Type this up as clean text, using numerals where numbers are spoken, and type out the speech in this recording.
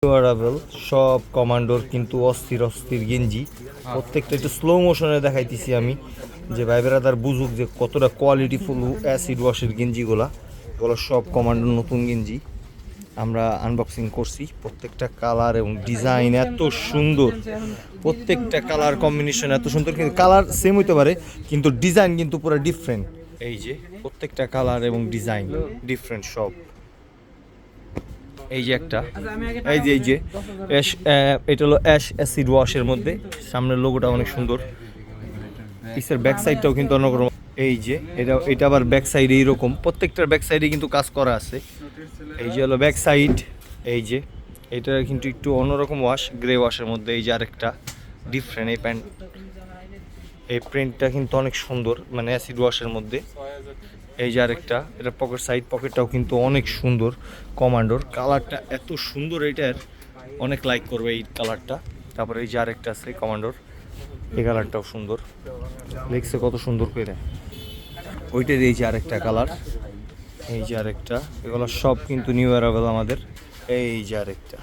ওয়ারাবেল সব কমান্ডোর কিন্তু অস্থির অস্থির গেঞ্জি প্রত্যেকটা একটু স্লো মোশনে দেখাইতেছি আমি যে ভাই বেড়াদার বুঝুক যে কতটা কোয়ালিটিফুল অ্যাসিড ওয়াশের গেঞ্জিগুলা এগুলো সব কমান্ডোর নতুন গেঞ্জি আমরা আনবক্সিং করছি প্রত্যেকটা কালার এবং ডিজাইন এত সুন্দর প্রত্যেকটা কালার কম্বিনেশন এত সুন্দর কিন্তু কালার সেম হইতে পারে কিন্তু ডিজাইন কিন্তু পুরো ডিফারেন্ট এই যে প্রত্যেকটা কালার এবং ডিজাইন ডিফারেন্ট সব এই যে একটা এই যে অ্যাশ এটা হলো অ্যাশ অ্যাসিড ওয়াশের মধ্যে সামনের লোগোটা অনেক সুন্দর পিসের ব্যাক সাইডটাও কিন্তু অন্যরকম এই যে এটা আবার ব্যাক সাইডে এইরকম প্রত্যেকটার ব্যাক সাইডে কিন্তু কাজ করা আছে এই যে হলো ব্যাক সাইড এই যে এটা কিন্তু একটু অন্যরকম ওয়াশ গ্রে ওয়াশের মধ্যে এই যে আরেকটা ডিফারেন্ট এই প্যান্ট এই প্রিন্টটা কিন্তু অনেক সুন্দর মানে অ্যাসিড ওয়াশের মধ্যে এই যে আরেকটা এটা পকেটটাও কিন্তু অনেক সুন্দর কমান্ডোর কালারটা এত সুন্দর এটার অনেক লাইক করবে এই কালারটা তারপরে এই যে আরেকটা আছে কমান্ডোর এই কালারটাও সুন্দর লেগসে কত সুন্দর করে ওইটার এই যে আরেকটা কালার এই যে আরেকটা এগুলো সব কিন্তু নিউ অ্যারাইভেল আমাদের এই যে আরেকটা